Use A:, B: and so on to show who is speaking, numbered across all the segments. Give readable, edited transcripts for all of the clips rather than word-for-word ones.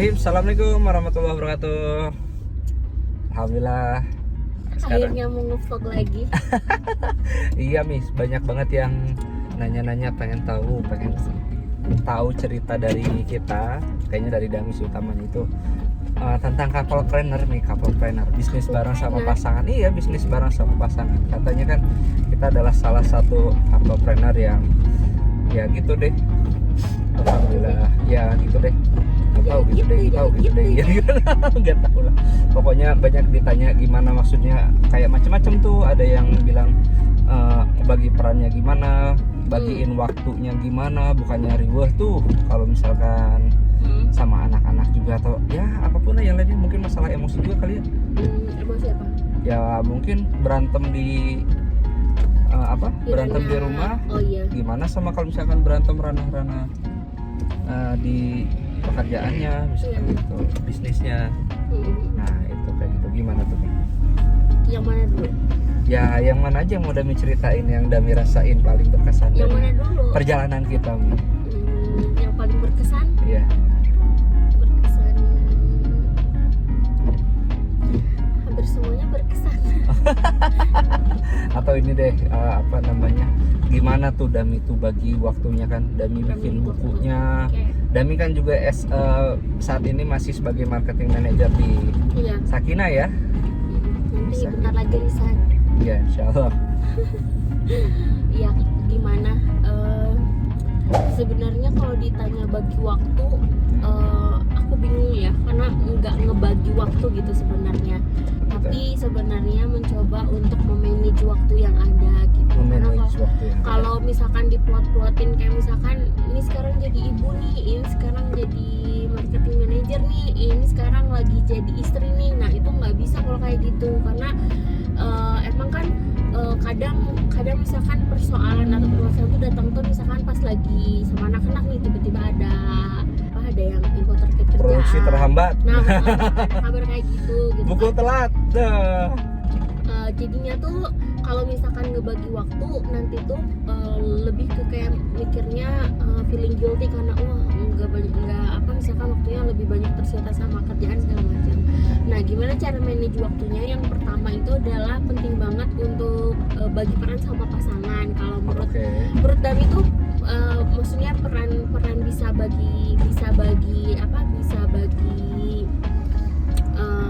A: Bismillahirrahmanirrahim. Assalamualaikum warahmatullahi wabarakatuh. Alhamdulillah.
B: Akhirnya mau nge-vlog lagi.
A: Iya Miss, banyak banget yang nanya-nanya, pengen tahu cerita dari kita. Kayaknya dari Damis utamanya itu tentang couple planner, bisnis bareng sama pasangan. Iya, bisnis bareng sama pasangan. Katanya kan kita adalah salah satu couple planner yang ya gitu deh. Alhamdulillah, ya gitu deh. Nggak tahu lah. Pokoknya banyak ditanya gimana, maksudnya kayak macam-macam tuh. Ada yang bilang bagi perannya gimana, bagiin waktunya gimana, bukannya riweh tuh kalau misalkan sama anak-anak juga, atau ya apapun lah yang lainnya. Mungkin masalah emosi juga kali ya.
B: Emosi apa?
A: Ya mungkin berantem di berantem di rumah.
B: Oh iya.
A: Gimana sama kalau misalkan berantem ranah-ranah di pekerjaannya, misalkan itu bisnisnya. Nah itu kayak gitu, gimana tuh?
B: Yang mana dulu?
A: Ya yang mana aja yang mau Dami ceritain, yang Dami rasain paling berkesan
B: Yang
A: dari
B: mana dulu?
A: perjalanan kita, Mi.
B: Yang paling berkesan?
A: Iya.
B: Berkesan. Hampir semuanya berkesan.
A: Atau ini deh, gimana tuh Dami tuh bagi waktunya, kan Dami bikin bukunya. Dami kan juga saat ini masih sebagai marketing manager di Sakinah ya.
B: Nanti bentar lagi resign.
A: Iya, insyaallah.
B: Iya, gimana? Sebenarnya kalau ditanya bagi waktu, aku bingung ya, karena nggak ngebagi waktu gitu sebenarnya. Tapi sebenarnya mencoba untuk memanage waktu yang ada gitu. Karena kalau misalkan diplot-plotin kayak misalkan ini sekarang jadi ibu nih, ini sekarang jadi marketing manager nih, ini sekarang lagi jadi istri nih. Nah itu nggak bisa kalau kayak gitu, karena emang kan kadang misalkan persoalan atau permasalahan itu datang tuh misalkan pas lagi sama anak-anak nih, tiba-tiba ada yang info terkait kerjaan,
A: produksi terhambat.
B: Nah ada kabar kayak gitu
A: buku
B: kan.
A: telat.
B: Jadinya tuh kalau misalkan ngebagi waktu nanti tuh lebih ke kayak mikirnya feeling guilty karena misalkan waktunya lebih banyak tersita sama kerjaan segala macam. Nah gimana cara manage waktunya? Yang pertama itu adalah penting banget untuk bagi peran sama pasangan. Kalau menurut Dami itu maksudnya peran bisa bagi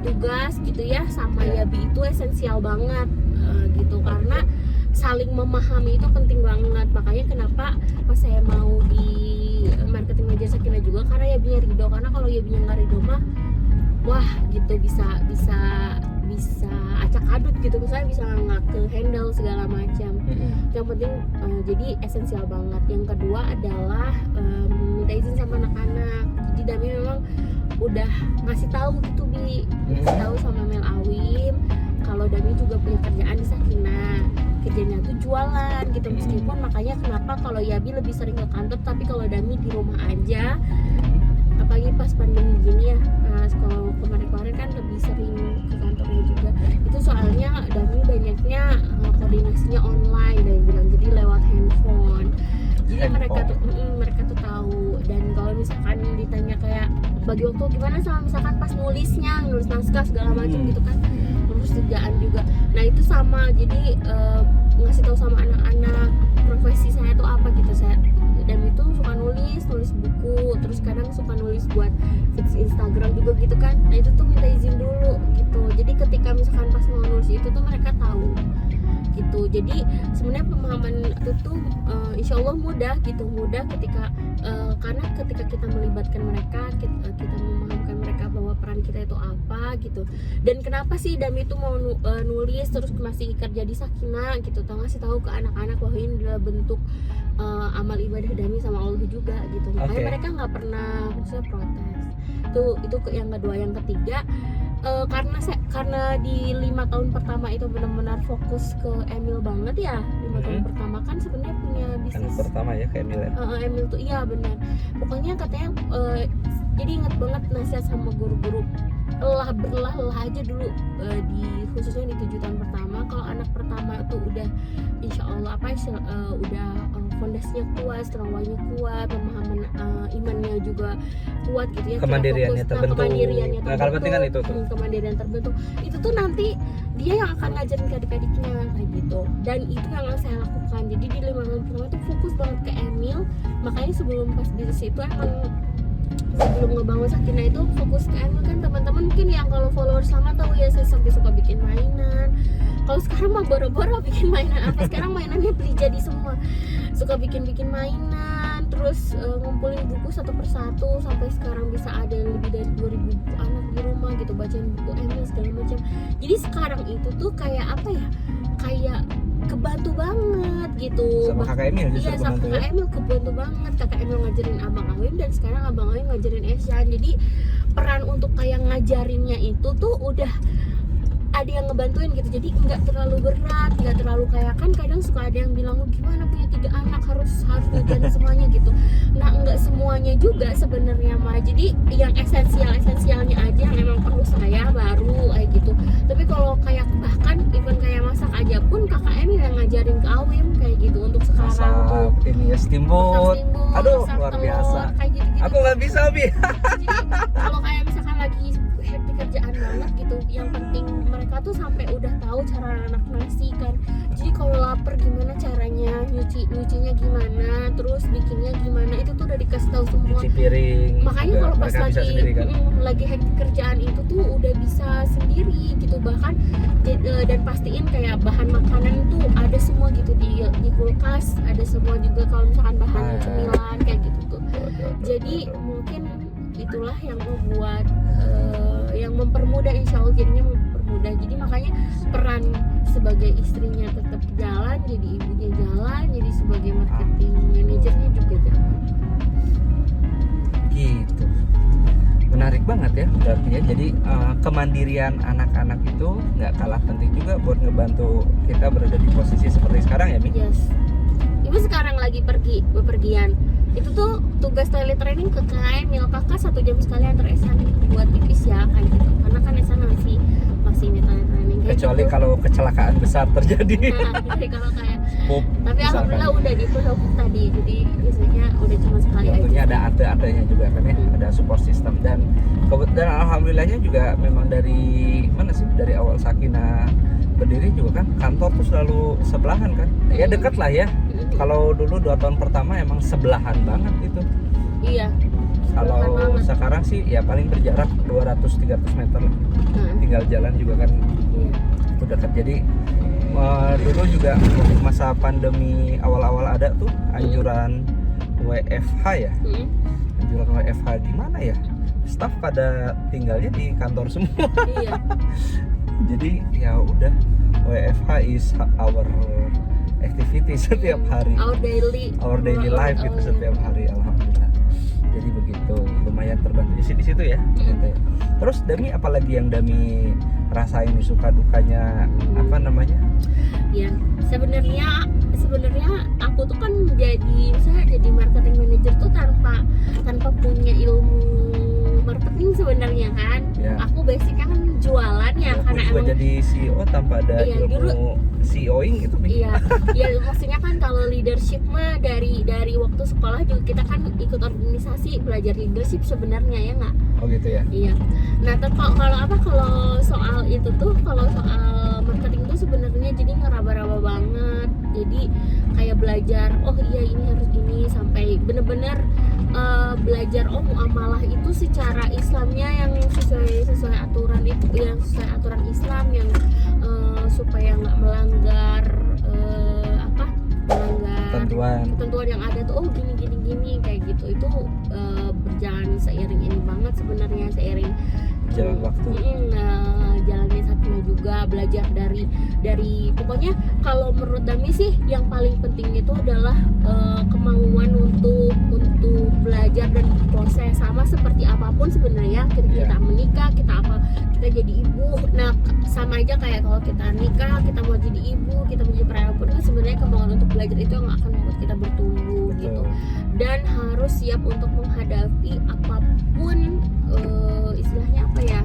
B: tugas gitu ya, sama Yabi itu esensial banget gitu, karena saling memahami itu penting banget. Makanya kenapa pas saya mau di marketing manager Sakinah juga, karena Yabinya ridho. Karena kalau Yabinya nggak ridho mah wah gitu bisa acak adut gitu, misalnya bisa nggak ke handle segala macam. Yang penting jadi esensial banget. Yang kedua adalah minta izin sama anak-anak. Jadi Dami memang udah ngasih tahu gitu ngasih tahu sama Mel Awim kalau Dami juga punya kerjaan di Sakinah, kerjanya tuh jualan gitu. Meskipun makanya kenapa kalau Yabi lebih sering ke kantor, tapi kalau Dami di rumah aja, apalagi pas pandemi gini ya. Kalau kemarin kan lebih sering ke kantornya juga, itu soalnya Dami banyaknya koordinasinya online, dan bilang jadi lewat handphone. Jadi mereka tuh tahu. Dan kalau misalkan ditanya kayak bagi waktu gimana sama misalkan pas nulis naskah segala macam gitu kan, nulis kerjaan juga. Nah itu sama, jadi ngasih tahu sama anak-anak profesi saya tuh apa gitu. Dan itu suka nulis buku, terus kadang suka nulis buat feeds Instagram juga gitu kan. Nah itu tuh minta izin dulu gitu. Jadi ketika misalkan pas mau nulis itu tuh mereka tahu gitu. Jadi sebenarnya pemahaman itu tuh insya Allah mudah ketika karena ketika kita melibatkan mereka, kita memahamkan mereka bahwa peran kita itu apa gitu. Dan kenapa sih Dami itu mau nulis terus masih kerja di Sakinah gitu, ngasih tahu ke anak-anak bahwa ini adalah bentuk amal ibadah Dami sama Allah juga gitu. Makanya mereka nggak pernah protes. Itu yang kedua. Yang ketiga, karena di 5 tahun pertama itu benar-benar fokus ke Emil banget ya. 5 tahun pertama kan sebenarnya punya bisnis
A: pertama ya ke Emil ya.
B: Emil tuh iya benar. Pokoknya katanya jadi inget banget nasihat sama guru-guru, berlah aja dulu khususnya di 7 tahun pertama. Kalau anak pertama tuh udah insya Allah udah fondasinya kuat, traumanya kuat, pemahaman imannya juga kuat gitu ya.
A: Kemandiriannya terbentuk.
B: Kemandiriannya
A: Nah, kalau penting kan itu tuh.
B: Kemandirian terbentuk. Itu tuh nanti dia yang akan ngajarin ke adik-adiknya kayak gitu. Dan itu yang saya lakukan. Jadi di 5 bulan pertama itu fokus banget ke Emil. Makanya sebelum pas bisnis itu emang sebelum ngebangun Sakinah itu fokus ke Emil kan. Teman-teman mungkin yang kalau followers lama tahu ya, saya sampai suka bikin mainan. Kalau sekarang mah boro-boro bikin mainan apa, sekarang mainannya beli jadi semua. Suka bikin mainan, terus ngumpulin buku satu persatu sampai sekarang bisa ada lebih dari 2000 buku anak di rumah gitu, bacain buku Emil segala macam. Jadi sekarang itu tuh kayak apa ya, kayak kebantu banget gitu
A: Sama kakak Emil justru
B: iya, sama
A: kebantu
B: kakak
A: ya.
B: Emil kebantu banget. Kakak Emil ngajarin abang Awim dan sekarang abang Awim ngajarin Esyan. Jadi peran untuk kayak ngajarinnya itu tuh udah ada yang ngebantuin gitu. Jadi nggak terlalu berat, nggak terlalu kayak, kan kadang suka ada yang bilang lu gimana punya 3 anak harus ngajarin semuanya gitu. Nah nggak semuanya juga sebenarnya mah. Jadi yang esensialnya aja yang emang perlu saya baru kayak gitu. Tapi kalau kayak bahkan even kayak masak aja pun kakak Emil yang ngajarin ke Awim kayak gitu untuk sekarang tuh.
A: Masak ini ya, steamboat.
B: Masak
A: Aduh,
B: masak
A: luar
B: telur,
A: biasa.
B: kayak gitu-gitu.
A: Aku nggak bisa, Bi.
B: Jadi kalau kayak misalkan lagi happy kerjaan banget gitu, yang penting mereka tuh sampai udah tahu cara anak nasi kan. Jadi kalau lapar gimana caranya, nyucinya gimana, terus bikinnya gimana, itu tuh udah dikasih tahu semua.
A: Cuci piring.
B: Makanya
A: juga
B: kalau pas
A: mereka bisa
B: lagi
A: sendiri, kan?
B: lagi happy kerjaan itu tuh udah bisa sendiri gitu. Bahkan dan pastiin kayak bahan makanan tuh ada semua gitu di kulkas, ada semua juga kalau misalkan bahan cemilan kayak gitu tuh. Jadi mungkin itulah yang membuat yang mempermudah, insya Allah jadinya mempermudah. Jadi makanya peran sebagai istrinya tetap jalan, jadi ibunya jalan, jadi sebagai marketing manajernya juga jalan.
A: Gitu. Menarik banget ya berarti ya. Jadi kemandirian anak-anak itu nggak kalah penting juga buat ngebantu kita berada di posisi seperti sekarang ya, Mi?
B: Yes. Ibu sekarang lagi bepergian. Itu tuh tugas toilet training ke Emil, kakak 1 jam sekali antar Esan buat pipis ya kayak gitu. Karena kan Esan masih ini toilet training kayak
A: Kecuali
B: gitu.
A: kalau kecelakaan besar terjadi.
B: Nah, jadi kalau kayak
A: Pup,
B: tapi
A: misalkan.
B: alhamdulillah udah di pulau tadi, jadi biasanya udah cuma sekali
A: Tentunya
B: aja.
A: ada ate-atenya juga kan ya, ada support system. Dan kebetulan alhamdulillahnya juga memang dari mana sih, dari awal Sakinah berdiri juga kan kantor tuh selalu sebelahan kan ya, dekat lah ya. Kalau dulu 2 tahun pertama emang sebelahan banget itu.
B: Iya.
A: Kalau
B: sebelahan banget.
A: sekarang sih ya paling berjarak 200-300 meter lah.
B: Nah,
A: Tinggal jalan juga kan
B: iya.
A: itu dekat. Jadi dulu juga masa pandemi awal-awal ada tuh anjuran WFH ya. Anjuran WFH di mana ya? Staff pada tinggalnya di kantor semua.
B: Iya.
A: Jadi ya udah, WFH is our activity setiap hari,
B: Our daily
A: life gitu setiap hari, alhamdulillah. Jadi begitu, lumayan terbantu di situ ya. Gitu. Terus Dami, apalagi yang Dami rasain nih, suka dukanya apa namanya?
B: Ya, sebenarnya aku tuh kan jadi marketing manager tuh tanpa punya ilmu marketing sebenarnya kan.
A: Ya.
B: Aku basicnya kan jualan ya,
A: Aku
B: karena
A: juga
B: emang
A: jadi CEO tanpa ada
B: Iya,
A: ilmu
B: dulu.
A: CEO-ing gitu.
B: iya, maksudnya kan kalau leadership mah dari waktu sekolah juga kita kan ikut organisasi belajar leadership sebenarnya ya nggak?
A: Oh gitu ya.
B: Iya. Nah, kalau soal itu tuh, kalau soal marketing tuh sebenarnya jadi ngeraba-raba banget. Jadi kayak belajar, oh iya ini harus gini, sampai bener-bener belajar muamalah itu secara Islamnya yang sesuai aturan itu, yang sesuai aturan Islam, yang supaya nggak melanggar ketentuan yang ada tuh, oh gini kayak gitu. Itu berjalan seiring ini banget sebenarnya, seiring
A: Jalan waktu.
B: Jalannya Sakinah juga, belajar dari pokoknya kalau menurut Dami sih yang paling penting itu adalah kemauan untuk belajar dan proses, sama seperti apapun sebenarnya kita menikah, kita jadi ibu. Nah, sama aja kayak kalau kita nikah, kita mau jadi ibu, kita mau jadi perempuan, itu sebenarnya kemauan untuk belajar itu yang akan membuat kita bertumbuh.
A: Betul.
B: Gitu. Dan harus siap untuk menghadapi apapun istilahnya apa ya,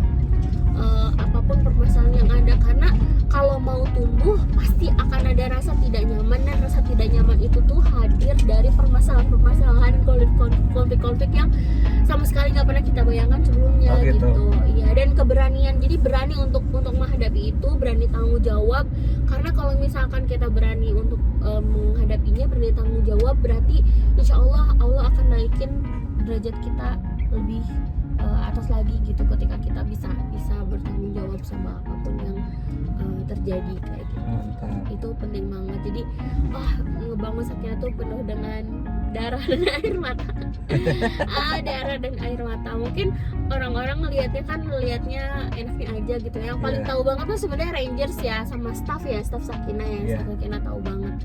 B: apapun permasalahan yang ada, karena kalau mau tumbuh pasti akan ada rasa tidak nyaman, dan rasa tidak nyaman itu tuh hadir permasalahan, konflik-konflik yang sama sekali nggak pernah kita bayangkan sebelumnya.
A: Oh, gitu.
B: Iya, dan keberanian, jadi berani untuk menghadapi itu, berani tanggung jawab. Karena kalau misalkan kita berani untuk menghadapinya, berani tanggung jawab, berarti insya Allah akan naikin derajat kita lebih atas lagi gitu, ketika kita bisa bertanggung jawab sama apapun yang terjadi kayak gitu.
A: Mantap.
B: Itu penting banget. Jadi ngebangun Sakinah tuh penuh dengan darah dan air mata. Darah dan air mata. Mungkin orang-orang ngelihatnya enaknya aja gitu. Yang paling tahu banget tuh sebenarnya Rangers ya, sama staff Sakinah ya. Sakinah tahu banget.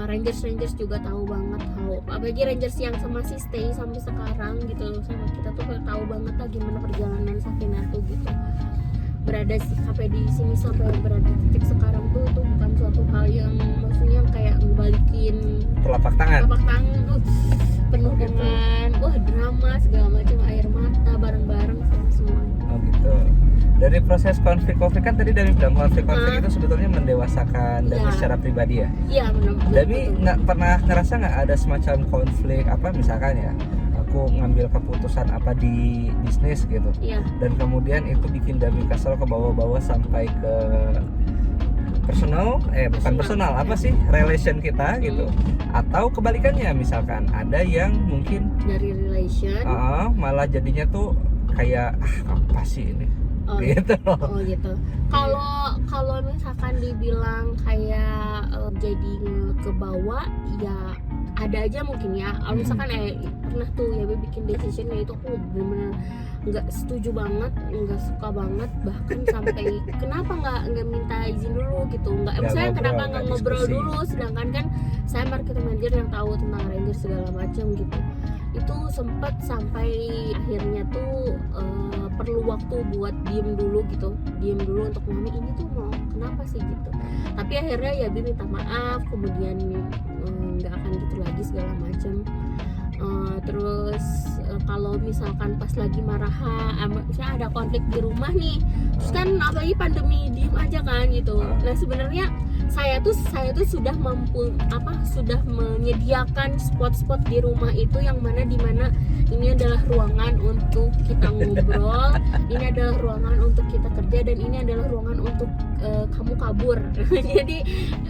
B: Rangers juga tahu banget, apalagi Rangers yang masih stay sampai sekarang gitu sama kita tuh tahu banget lah gimana perjalanan Sakinah tuh gitu, berada sampai di sini, sampai berada di titik sekarang tuh itu bukan suatu hal yang maksudnya kayak ngebalikin
A: Telapak tangan
B: tuh penuh dengan drama segala macam, air mata bareng-bareng sama semua.
A: Oh gitu. Dari proses konflik kan tadi Dami bilang konflik itu sebetulnya mendewasakan Dami secara pribadi ya.
B: Iya benar.
A: Dami nggak pernah ngerasa nggak ada semacam konflik apa, misalkan ya aku ngambil keputusan apa di bisnis gitu.
B: Iya.
A: Dan kemudian itu bikin Dami kesel ke bawah-bawah sampai ke bukan personal apa sih relation kita gitu. Atau kebalikannya, misalkan ada yang mungkin
B: dari relation
A: malah jadinya tuh kayak apa sih ini gitu.
B: Gitu. Kalau misalkan dibilang kayak jadi ke bawah, ya ada aja mungkin ya. Kalau misalkan pernah tuh ya bikin decision itu aku bener-bener nggak setuju banget, nggak suka banget, bahkan sampai kenapa nggak minta izin dulu gitu, misalnya kenapa nggak ngobrol dulu, sedangkan kan saya marketing manager yang tahu tentang Rangers segala macam gitu. Itu sempat sampai akhirnya tuh perlu waktu buat diem dulu untuk mami ini tuh mau kenapa sih gitu. Tapi akhirnya ya Bi minta maaf, kemudian nggak akan gitu lagi segala macam. Terus kalau misalkan pas lagi misalnya ada konflik di rumah nih, terus kan apalagi pandemi, diem aja kan gitu. Nah sebenarnya saya tuh sudah sudah menyediakan spot-spot di rumah itu yang dimana ini adalah ruangan untuk kita ngobrol, ini adalah ruangan untuk kita kerja, dan ini adalah ruangan untuk kamu kabur. Jadi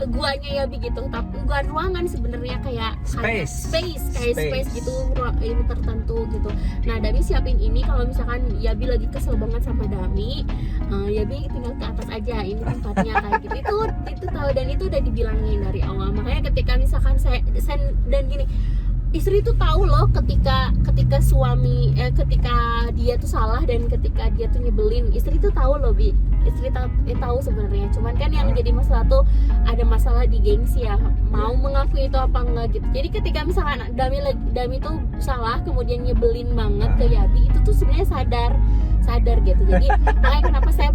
B: guanya ya begitu, tapi bukan ruangan sebenarnya, kayak space gitu, ini tertentu gitu. Nah Dami siapin ini kalau misalkan Yabi lagi kesel banget sama Dami, Yabi tinggal ke atas aja, ini tempatnya kayak gitu. Itu tahu, dan itu udah dibilangin dari awal. Makanya ketika misalkan saya dan gini, istri tuh tahu loh ketika suami ketika dia tuh salah dan ketika dia tuh nyebelin, istri tuh tahu loh Bi. Istri tahu sebenarnya, cuman kan yang jadi masalah tuh ada masalah di gengsi ya, mau mengakui itu apa enggak gitu. Jadi ketika misalkan Dami tuh salah kemudian nyebelin banget ke Yabi, itu tuh sebenarnya sadar gitu. Jadi makanya kenapa saya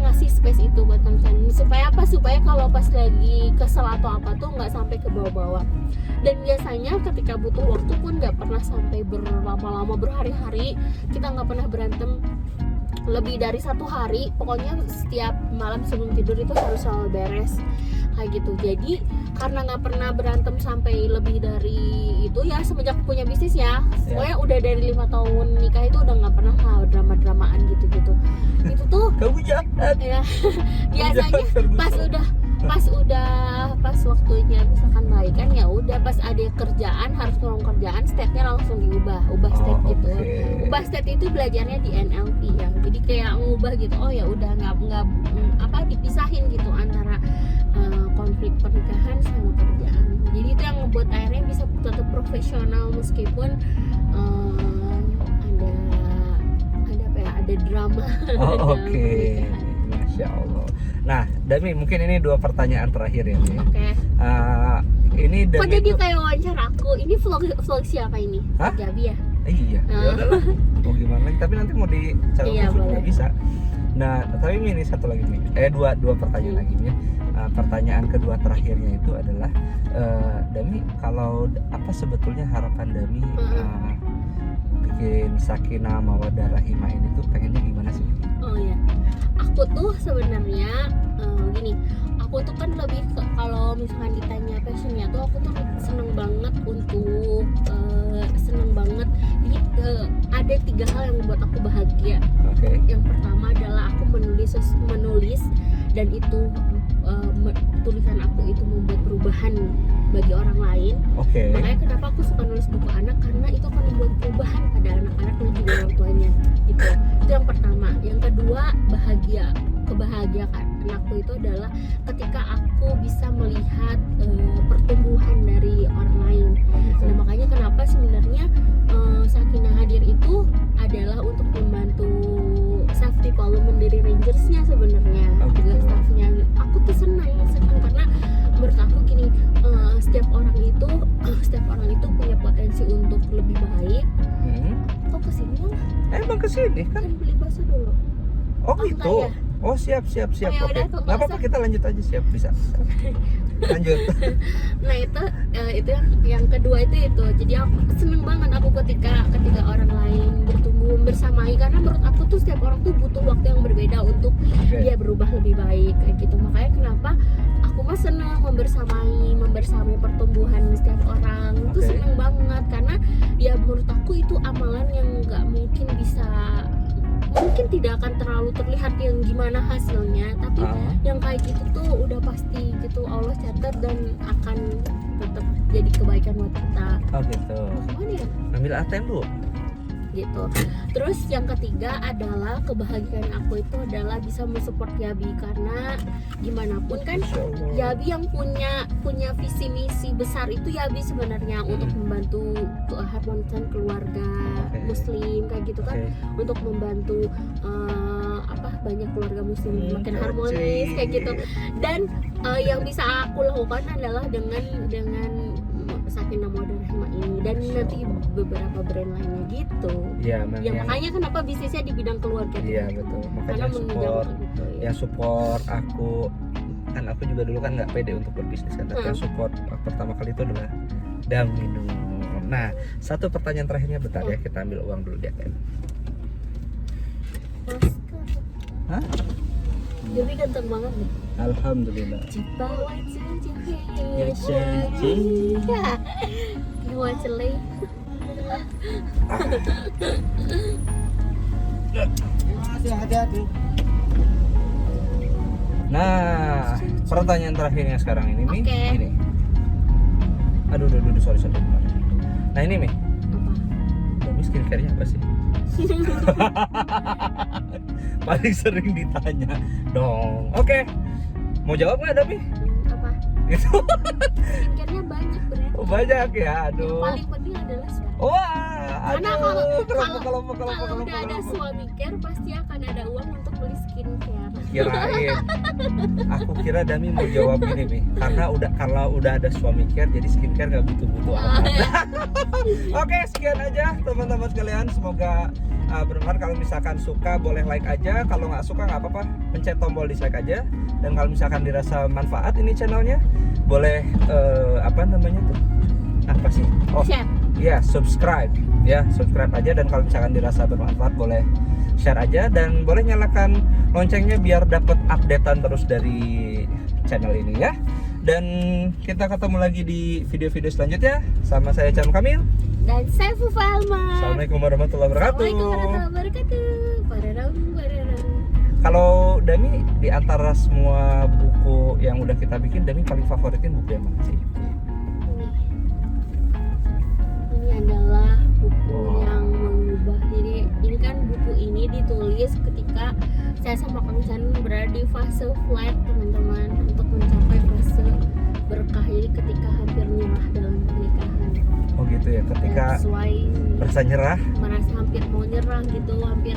B: ngasih space itu buat Kang Chan, supaya kalau pas lagi kesel atau apa tuh nggak sampai ke bawah-bawah. Dan biasanya ketika butuh waktu pun nggak pernah sampai berlama-lama, berhari-hari kita nggak pernah berantem lebih dari 1 hari. Pokoknya setiap malam sebelum tidur itu harus selalu beres kayak gitu. Jadi karena nggak pernah berantem sampai lebih dari itu ya, semenjak punya bisnis ya, pokoknya udah dari 5 tahun nikah itu udah nggak pernah drama-dramaan gitu-gitu. Itu tuh
A: kamu jahat
B: ya. Biasanya pas waktunya misalkan baikan, ya udah pas ada kerjaan, harus ngomong kerjaan, stepnya langsung ubah step gitu. Ubah step itu belajarnya di NLP ya. Jadi kayak ngubah gitu, ya udah nggak dipisahin gitu antara konflik pernikahan sama kerjaan. Jadi itu yang membuat akhirnya bisa tetap profesional meskipun ada drama.
A: Masya Allah. Nah Dami, mungkin ini 2 pertanyaan terakhir ya.
B: Oke.
A: Ini Dami.
B: Kok jadi kayak wawancara aku? Ini vlog siapa ini? Gabi ya?
A: Iya. Mau gimana? Tapi nanti mau dicari juga bisa. Nah, tapi ini satu lagi nih. Dua pertanyaan lagi nih. Pertanyaan kedua terakhirnya itu adalah Dami, kalau apa sebetulnya harapan Dami bikin Sakinah Mawaddah Rahimah ini tuh pengennya gimana sih?
B: Oh ya, aku tuh sebenarnya gini, aku tuh kan lebih kalau misalkan ditanya passionnya tuh, aku tuh seneng banget untuk aku bahagia.
A: Oke.
B: Yang pertama adalah aku menulis dan itu tulisan aku itu membuat perubahan bagi orang lain.
A: Oke.
B: Makanya kenapa aku suka nulis buku anak, karena itu akan membuat perubahan pada anak-anak dan juga orang tuanya gitu. Itu yang pertama. Yang kedua, kebahagiaan anakku itu adalah ketika aku bisa melihat pertumbuhan dari orang lain.
A: Gitu.
B: Nah, makanya kenapa sebenarnya Sakinah hadir itu adalah untuk membantu self development dari rangersnya sebenarnya, juga staffnya. Aku tuh senang karena menurut aku gini, setiap orang itu punya potensi untuk lebih baik. Kok kesini lah?
A: Emang kesini kan?
B: Kan beli bakso dulu.
A: Oh
B: Oh,
A: gitu.
B: enggak ya?
A: Oh siap.
B: Oh, ya
A: Oke.
B: udah, kok
A: Nggak apa-apa,
B: basah.
A: kita lanjut aja, siap, bisa. Lanjut.
B: Nah itu yang kedua itu. Jadi aku seneng banget aku ketika orang lain bertumbuh bersamai, karena menurut aku tuh setiap orang tuh butuh waktu yang berbeda untuk
A: Oke.
B: dia berubah lebih baik kayak gitu. Makanya kenapa aku mah seneng membersamai pertumbuhan setiap orang. Itu
A: Oke.
B: seneng banget karena ya menurut aku itu amalan yang nggak mungkin tidak akan terlalu terlihat yang gimana hasilnya, tapi yang kayak gitu tuh udah pasti gitu Allah catat dan akan tetap jadi kebaikan buat kita.
A: Oh gitu.
B: Gimana ya?
A: Ambil ATM dulu.
B: Gitu. Terus yang ketiga adalah kebahagiaan aku itu adalah bisa mensupport Yabi, karena gimana pun kan
A: Masya Allah.
B: Yabi yang punya visi misi besar itu Yabi sebenarnya untuk membantu keharmonisan keluarga Muslim kayak gitu kan, untuk membantu banyak keluarga Muslim makin harmonis kayak gitu. Dan yang bisa aku lakukan adalah dengan Sakinah Mawaddah Rahmah ini dan nanti beberapa brand lainnya gitu.
A: Iya,
B: Ya makanya kenapa bisnisnya di bidang keluarga.
A: Iya betul. Makanya
B: Karena
A: support
B: gitu, ya.
A: yang support aku kan, aku juga dulu kan nggak pede untuk berbisnis kan, tapi yang support pertama kali itu adalah Damino. Nah, satu pertanyaan terakhirnya, bentar ya, kita ambil uang dulu di ATM. Hah?
B: Jadi ganteng banget nih.
A: Alhamdulillah.
B: Cipawa
A: Ya, janji.
B: Celei.
A: Nah, pertanyaan terakhirnya sekarang ini nih,
B: Oke.
A: ini. Aduh, sorry. Nah ini nih, Dami skincare-nya apa sih? Paling sering ditanya dong. Oke, mau jawab nggak Dami?
B: Apa?
A: Itu
B: Skincare-nya banyak berarti.
A: oh, banyak ya,
B: Yang
A: aduh.
B: paling penting adalah suami.
A: Wah,
B: Karena
A: aduh.
B: kalau
A: Kalau
B: udah ada suami care pasti akan ada uang untuk beli skincare.
A: kirain, aku kira Dami mau jawab gini nih, karena udah ada suami care jadi skincare nggak butuh amat. Oke, sekian aja teman-teman sekalian, semoga bermanfaat. Kalau misalkan suka boleh like aja, kalau nggak suka nggak apa-apa, pencet tombol dislike aja. Dan kalau misalkan dirasa manfaat ini channelnya, boleh apa sih? Oh
B: Share.
A: iya, subscribe aja. Dan kalau misalkan dirasa bermanfaat boleh share aja, dan boleh nyalakan loncengnya biar dapat updatean terus dari channel ini ya. Dan kita ketemu lagi di video-video selanjutnya sama saya Chan Kamil
B: Dan saya Fufa Alma.
A: Assalamualaikum warahmatullahi wabarakatuh.
B: Assalamualaikum warahmatullahi wabarakatuh. Bararang.
A: Kalau Dami, di antara semua buku yang udah kita bikin, Dami paling favoritin buku yang mana sih?
B: Ini adalah buku yang mengubah. Jadi ini kan buku ini ditulis ketika saya sama Kang Chan berada di fase flat, teman-teman, untuk mencapai fase berkah. Jadi ketika hampir nyerah dalam pernikahan.
A: Oh gitu ya, ketika
B: Sesuai
A: merasa nyerah.
B: merasa hampir mau nyerah gitu, hampir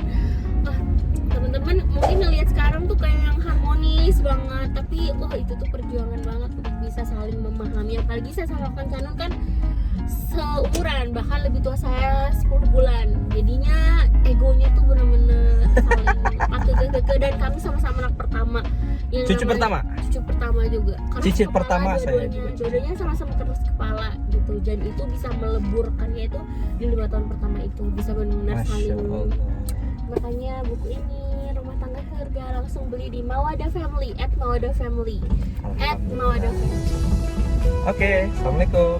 B: teman-teman mungkin ngelihat sekarang tuh kayak yang harmonis banget, tapi itu tuh perjuangan banget untuk bisa saling memahami. Apalagi saya sama Kang Canon kan seumuran, bahkan lebih tua saya 10 bulan, jadinya egonya tuh bener-bener saling keke, dan kami sama-sama anak pertama yang
A: Cucu
B: namanya- cucu pertama juga. Keras
A: Cicit
B: kepala
A: pertama saya juga.
B: dua-duanya sama-sama keras kepala gitu, dan itu bisa meleburkannya itu di 5 tahun pertama itu bisa benar-benar
A: Masya
B: saling.
A: Allah.
B: Makanya buku ini Rumah Tangga Surga langsung beli di Mawaddah Family @Mawaddah Family.
A: Alhamdulillah.
B: @Mawaddah Family.
A: Oke, assalamualaikum.